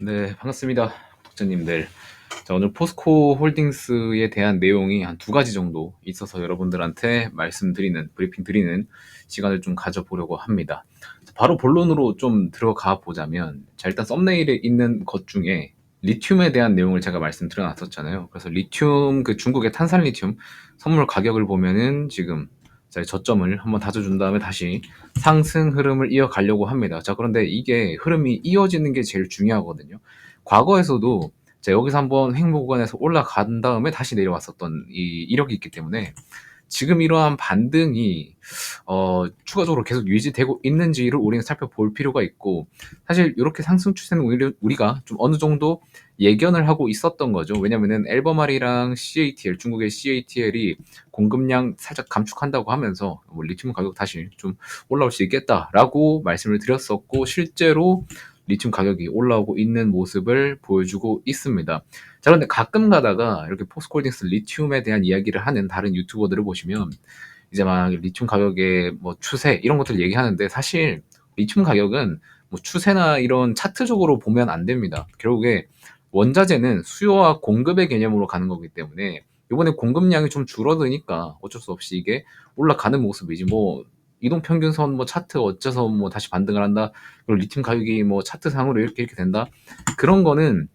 네, 반갑습니다. 구독자님들. 자, 오늘 포스코 홀딩스에 대한 내용이 한 두 가지 정도 있어서 여러분들한테 말씀드리는, 브리핑 드리는 시간을 좀 가져보려고 합니다. 자, 바로 본론으로 좀 들어가 보자면, 자, 일단 썸네일에 있는 것 중에 리튬에 대한 내용을 제가 말씀드려 놨었잖아요. 그래서 리튬, 그 중국의 탄산 리튬 선물 가격을 보면은 지금 자, 저점을 한번 다져준 다음에 다시 상승 흐름을 이어가려고 합니다. 자, 그런데 이게 흐름이 이어지는 게 제일 중요하거든요. 과거에서도 자, 여기서 한번 횡보 구간에서 올라간 다음에 다시 내려왔었던 이 이력이 있기 때문에 지금 이러한 반등이 추가적으로 계속 유지되고 있는지를 우리는 살펴볼 필요가 있고, 사실 이렇게 상승 추세는 우리가 좀 어느 정도 예견을 하고 있었던 거죠. 왜냐면은 엘버말이랑 CATL, 중국의 CATL이 공급량 살짝 감축한다고 하면서 뭐 리튬 가격 다시 좀 올라올 수 있겠다라고 말씀을 드렸었고, 실제로 리튬 가격이 올라오고 있는 모습을 보여주고 있습니다. 자, 그런데 가끔 가다가 이렇게 포스코홀딩스 리튬에 대한 이야기를 하는 다른 유튜버들을 보시면 이제 막 리튬 가격의 뭐 추세 이런 것들 얘기하는데, 사실 리튬 가격은 뭐 추세나 이런 차트적으로 보면 안 됩니다. 결국에 원자재는 수요와 공급의 개념으로 가는 거기 때문에 이번에 공급량이 좀 줄어드니까 어쩔 수 없이 이게 올라가는 모습이지, 뭐 이동평균선 뭐 차트 어째서 뭐 다시 반등을 한다, 그리고 리튬 가격이 뭐 차트상으로 이렇게 된다, 그런 거는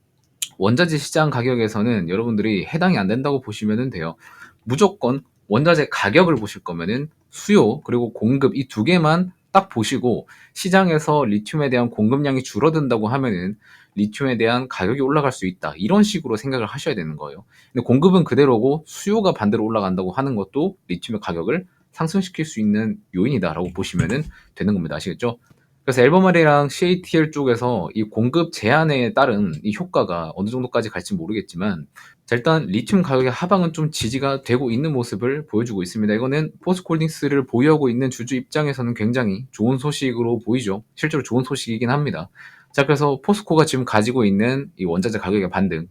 원자재 시장 가격에서는 여러분들이 해당이 안 된다고 보시면 돼요. 무조건 원자재 가격을 보실 거면은 수요 그리고 공급 이 두 개만 딱 보시고, 시장에서 리튬에 대한 공급량이 줄어든다고 하면은 리튬에 대한 가격이 올라갈 수 있다, 이런 식으로 생각을 하셔야 되는 거예요. 근데 공급은 그대로고 수요가 반대로 올라간다고 하는 것도 리튬의 가격을 상승시킬 수 있는 요인이다라고 보시면 되는 겁니다. 아시겠죠? 그래서 앨범알이랑 CATL 쪽에서 이 공급 제한에 따른 이 효과가 어느 정도까지 갈지 모르겠지만, 자, 일단 리튬 가격의 하방은 좀 지지가 되고 있는 모습을 보여주고 있습니다. 이거는 포스코홀딩스를 보유하고 있는 주주 입장에서는 굉장히 좋은 소식으로 보이죠. 실제로 좋은 소식이긴 합니다. 자, 그래서 포스코가 지금 가지고 있는 이 원자재 가격의 반등에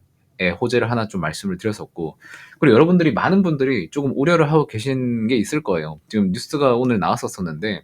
호재를 하나 좀 말씀을 드렸었고, 그리고 여러분들이 많은 분들이 조금 우려를 하고 계신 게 있을 거예요. 지금 뉴스가 오늘 나왔었는데,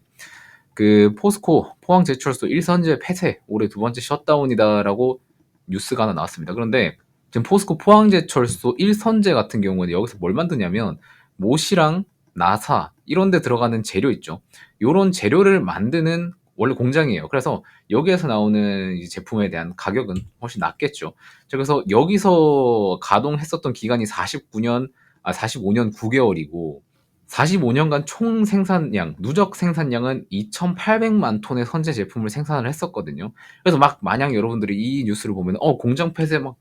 그 포스코 포항제철소 1선제 폐쇄 올해 두 번째 셧다운이다라고 뉴스가 하나 나왔습니다. 그런데 지금 포스코 포항제철소 1선제 같은 경우는 여기서 뭘 만드냐면 못이랑 나사 이런 데 들어가는 재료 있죠. 요런 재료를 만드는 원래 공장이에요. 그래서 여기에서 나오는 이 제품에 대한 가격은 훨씬 낮겠죠. 그래서 여기서 가동했었던 기간이 45년 9개월이고, 45년간 총 생산량, 누적 생산량은 2,800만 톤의 선제 제품을 생산을 했었거든요. 그래서 막 마냥 여러분들이 이 뉴스를 보면 공장 폐쇄 막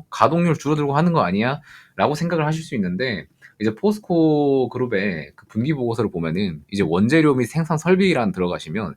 가동률 줄어들고 하는 거 아니야? 라고 생각을 하실 수 있는데, 이제 포스코 그룹의 그 분기 보고서를 보면은 이제 원재료 및 생산 설비란 들어가시면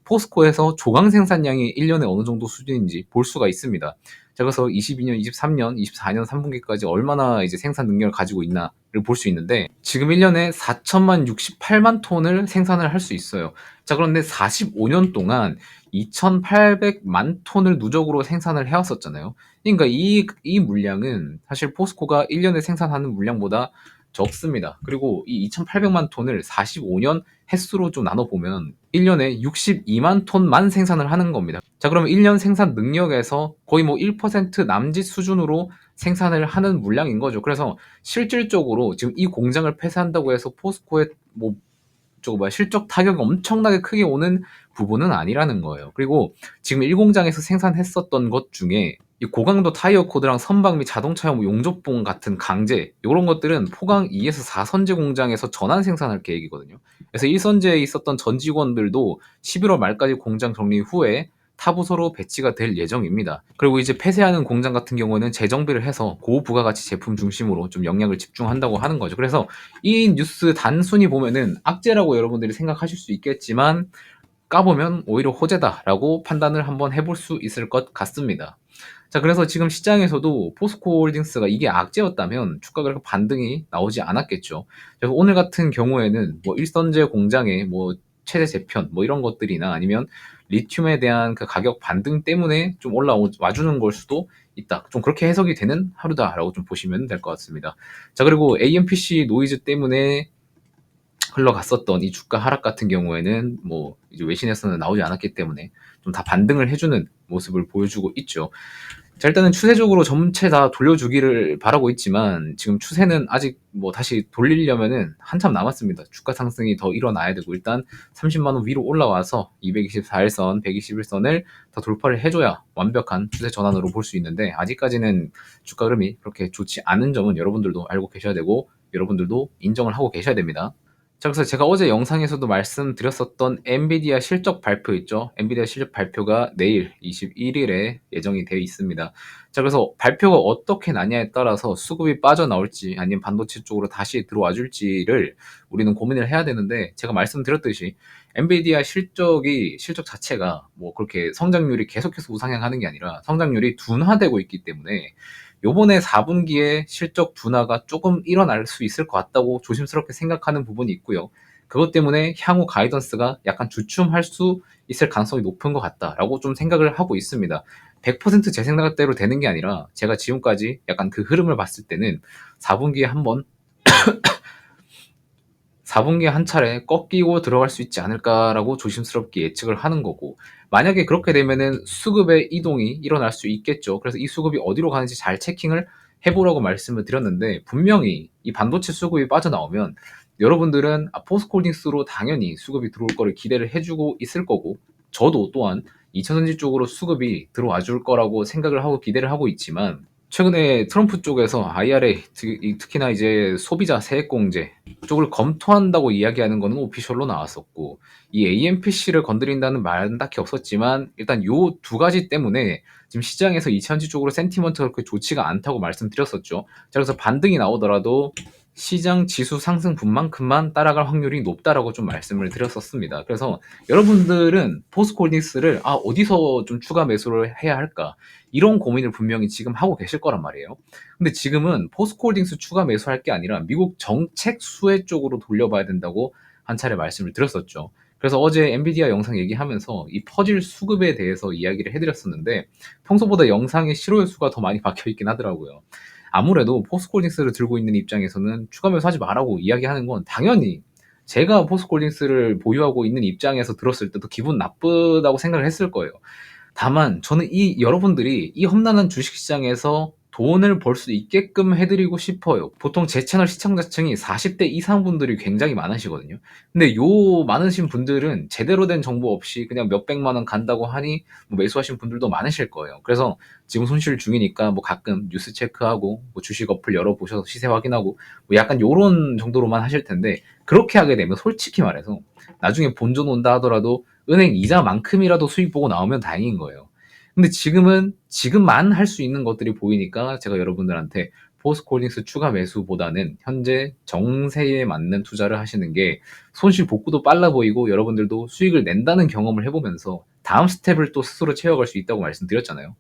포스코에서 조강 생산량이 1년에 어느 정도 수준인지 볼 수가 있습니다. 자, 그래서 22년, 23년, 24년 3분기까지 얼마나 이제 생산 능력을 가지고 있나를 볼 수 있는데, 지금 1년에 4천만 68만 톤을 생산을 할 수 있어요. 자, 그런데 45년 동안 2,800만 톤을 누적으로 생산을 해왔었잖아요. 그러니까 이 물량은 사실 포스코가 1년에 생산하는 물량보다 적습니다. 그리고 이 2,800만 톤을 45년 횟수로 좀 나눠보면 1년에 62만 톤만 생산을 하는 겁니다. 자, 그러면 1년 생산 능력에서 거의 뭐 1% 남짓 수준으로 생산을 하는 물량인 거죠. 그래서 실질적으로 지금 이 공장을 폐쇄한다고 해서 포스코의 뭐 실적 타격이 엄청나게 크게 오는 부분은 아니라는 거예요. 그리고 지금 1공장에서 생산했었던 것 중에 이 고강도 타이어 코드랑 선박 및 자동차용 용접봉 같은 강제 이런 것들은 포강 2에서 4선제 공장에서 전환 생산할 계획이거든요. 그래서 1선제에 있었던 전 직원들도 11월 말까지 공장 정리 후에 타부서로 배치가 될 예정입니다. 그리고 이제 폐쇄하는 공장 같은 경우는 재정비를 해서 고부가가치 제품 중심으로 좀 영향을 집중한다고 하는 거죠. 그래서 이 뉴스 단순히 보면은 악재라고 여러분들이 생각하실 수 있겠지만, 까보면 오히려 호재다라고 판단을 한번 해볼 수 있을 것 같습니다. 자, 그래서 지금 시장에서도 포스코홀딩스가 이게 악재였다면 주가 그렇게 반등이 나오지 않았겠죠. 그래서 오늘 같은 경우에는 뭐 일선제 공장의 뭐 최대 재편 뭐 이런 것들이나 아니면 리튬에 대한 그 가격 반등 때문에 좀 와주는 걸 수도 있다, 좀 그렇게 해석이 되는 하루다라고 좀 보시면 될 것 같습니다. 자, 그리고 AMPC 노이즈 때문에 흘러갔었던 이 주가 하락 같은 경우에는 뭐 이제 외신에서는 나오지 않았기 때문에 좀 다 반등을 해주는 모습을 보여주고 있죠. 자, 일단은 추세적으로 전체 다 돌려주기를 바라고 있지만 지금 추세는 아직 뭐 다시 돌리려면은 한참 남았습니다. 주가 상승이 더 일어나야 되고 일단 30만 원 위로 올라와서 224일선, 121선을 다 돌파를 해줘야 완벽한 추세 전환으로 볼 수 있는데 아직까지는 주가 흐름이 그렇게 좋지 않은 점은 여러분들도 알고 계셔야 되고 여러분들도 인정을 하고 계셔야 됩니다. 자, 그래서 제가 어제 영상에서도 말씀드렸었던 엔비디아 실적 발표 있죠. 엔비디아 실적 발표가 내일 21일에 예정이 되어 있습니다. 자, 그래서 발표가 어떻게 나냐에 따라서 수급이 빠져나올지 아니면 반도체 쪽으로 다시 들어와 줄지를 우리는 고민을 해야 되는데 제가 말씀드렸듯이 엔비디아 실적 자체가 뭐 그렇게 성장률이 계속해서 우상향하는 게 아니라 성장률이 둔화되고 있기 때문에 요번에 4분기에 실적 둔화가 조금 일어날 수 있을 것 같다고 조심스럽게 생각하는 부분이 있고요. 그것 때문에 향후 가이던스가 약간 주춤할 수 있을 가능성이 높은 것 같다라고 좀 생각을 하고 있습니다. 100%제 생각대로 되는 게 아니라 제가 지금까지 약간 그 흐름을 봤을 때는 4분기에 한번 4분기에 한 차례 꺾이고 들어갈 수 있지 않을까라고 조심스럽게 예측을 하는 거고 만약에 그렇게 되면은 수급의 이동이 일어날 수 있겠죠. 그래서 이 수급이 어디로 가는지 잘 체킹을 해보라고 말씀을 드렸는데 분명히 이 반도체 수급이 빠져나오면 여러분들은 포스코홀딩스로 당연히 수급이 들어올 거를 기대를 해주고 있을 거고 저도 또한 2차전지 쪽으로 수급이 들어와 줄 거라고 생각을 하고 기대를 하고 있지만 최근에 트럼프 쪽에서 IRA 특히나 이제 소비자 세액공제 쪽을 검토한다고 이야기하는 거는 오피셜로 나왔었고 이 AMPC를 건드린다는 말은 딱히 없었지만 일단 요 두 가지 때문에 지금 시장에서 2차전지 쪽으로 센티먼트가 그렇게 좋지가 않다고 말씀드렸었죠. 자, 그래서 반등이 나오더라도 시장 지수 상승분만큼만 따라갈 확률이 높다라고 좀 말씀을 드렸었습니다. 그래서 여러분들은 포스코홀딩스를 어디서 좀 추가 매수를 해야 할까 이런 고민을 분명히 지금 하고 계실 거란 말이에요. 근데 지금은 포스코홀딩스 추가 매수할 게 아니라 미국 정책 수혜 쪽으로 돌려봐야 된다고 한 차례 말씀을 드렸었죠. 그래서 어제 엔비디아 영상 얘기하면서 이 퍼즐 수급에 대해서 이야기를 해드렸었는데 평소보다 영상에 실효 수가 더 많이 박혀 있긴 하더라고요. 아무래도 포스코홀딩스를 들고 있는 입장에서는 추가 매수하지 말라고 이야기하는 건 당연히 제가 포스코홀딩스를 보유하고 있는 입장에서 들었을 때도 기분 나쁘다고 생각을 했을 거예요. 다만 저는 여러분들이 이 험난한 주식시장에서 돈을 벌 수 있게끔 해드리고 싶어요. 보통 제 채널 시청자층이 40대 이상 분들이 굉장히 많으시거든요. 근데 요 많으신 분들은 제대로 된 정보 없이 그냥 몇백만 원 간다고 하니 뭐 매수하신 분들도 많으실 거예요. 그래서 지금 손실 중이니까 뭐 가끔 뉴스 체크하고 뭐 주식 어플 열어보셔서 시세 확인하고 뭐 약간 요런 정도로만 하실 텐데 그렇게 하게 되면 솔직히 말해서 나중에 본전 온다 하더라도 은행 이자만큼이라도 수익 보고 나오면 다행인 거예요. 근데 지금만 할 수 있는 것들이 보이니까 제가 여러분들한테 포스코홀딩스 추가 매수보다는 현재 정세에 맞는 투자를 하시는 게 손실 복구도 빨라 보이고 여러분들도 수익을 낸다는 경험을 해보면서 다음 스텝을 또 스스로 채워갈 수 있다고 말씀드렸잖아요.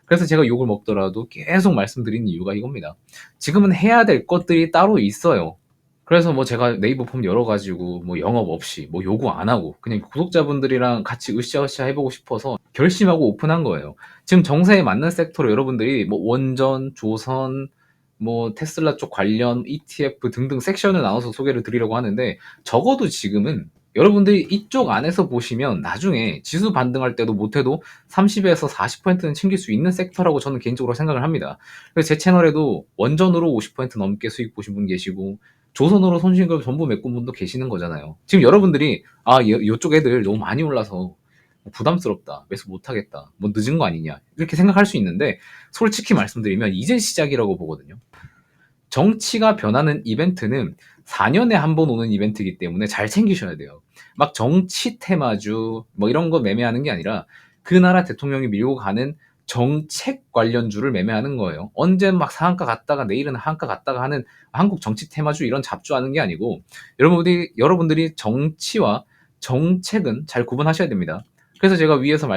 그래서 제가 욕을 먹더라도 계속 말씀드리는 이유가 이겁니다. 지금은 해야 될 것들이 따로 있어요. 그래서 뭐 제가 네이버 폼 열어가지고 뭐 영업 없이 뭐 요구 안 하고 그냥 구독자분들이랑 같이 으쌰으쌰 해보고 싶어서 결심하고 오픈한 거예요. 지금 정세에 맞는 섹터로 여러분들이 뭐 원전, 조선, 뭐 테슬라 쪽 관련 ETF 등등 섹션을 나눠서 소개를 드리려고 하는데 적어도 지금은 여러분들이 이쪽 안에서 보시면 나중에 지수 반등할 때도 못해도 30에서 40%는 챙길 수 있는 섹터라고 저는 개인적으로 생각을 합니다. 그래서 제 채널에도 원전으로 50% 넘게 수익 보신 분 계시고 조선으로 손실금 전부 메꾼 분도 계시는 거잖아요. 지금 여러분들이 요쪽 애들 너무 많이 올라서 부담스럽다, 매수 못하겠다, 뭐 늦은 거 아니냐 이렇게 생각할 수 있는데 솔직히 말씀드리면 이제 시작이라고 보거든요. 정치가 변하는 이벤트는 4년에 한 번 오는 이벤트이기 때문에 잘 챙기셔야 돼요. 막 정치 테마주 뭐 이런 거 매매하는 게 아니라 그 나라 대통령이 밀고 가는 정책 관련주를 매매하는 거예요. 언제 막 상한가 갔다가 내일은 하한가 갔다가 하는 한국 정치 테마주 이런 잡주하는 게 아니고 여러분들이 정치와 정책은 잘 구분하셔야 됩니다. 그래서 제가 위에서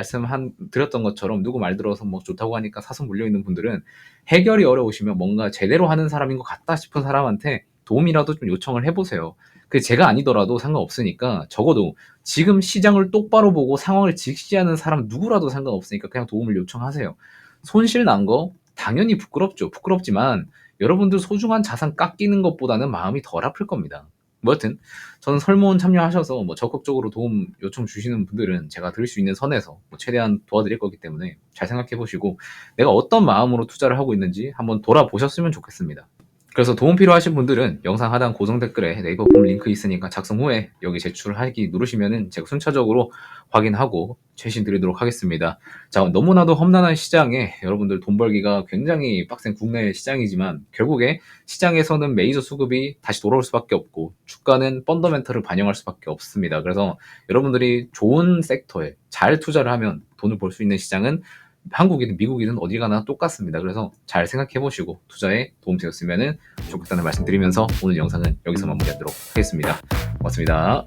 드렸던 것처럼 누구 말 들어서 뭐 좋다고 하니까 사서 물려있는 분들은 해결이 어려우시면 뭔가 제대로 하는 사람인 것 같다 싶은 사람한테 도움이라도 좀 요청을 해보세요. 그 제가 아니더라도 상관없으니까 적어도 지금 시장을 똑바로 보고 상황을 직시하는 사람 누구라도 상관없으니까 그냥 도움을 요청하세요. 손실 난 거 당연히 부끄럽죠. 부끄럽지만 여러분들 소중한 자산 깎이는 것보다는 마음이 덜 아플 겁니다. 뭐 여튼 저는 설문 참여하셔서 뭐 적극적으로 도움 요청 주시는 분들은 제가 드릴 수 있는 선에서 뭐 최대한 도와드릴 거기 때문에 잘 생각해 보시고 내가 어떤 마음으로 투자를 하고 있는지 한번 돌아보셨으면 좋겠습니다. 그래서 도움 필요하신 분들은 영상 하단 고정 댓글에 네이버 폼 링크 있으니까 작성 후에 여기 제출하기 누르시면은 제가 순차적으로 확인하고 최신 드리도록 하겠습니다. 자, 너무나도 험난한 시장에 여러분들 돈 벌기가 굉장히 빡센 국내 시장이지만 결국에 시장에서는 메이저 수급이 다시 돌아올 수밖에 없고 주가는 펀더멘털을 반영할 수밖에 없습니다. 그래서 여러분들이 좋은 섹터에 잘 투자를 하면 돈을 벌 수 있는 시장은 한국이든 미국이든 어디 가나 똑같습니다. 그래서 잘 생각해 보시고 투자에 도움 되었으면 좋겠다는 말씀 드리면서 오늘 영상은 여기서 마무리하도록 하겠습니다. 고맙습니다.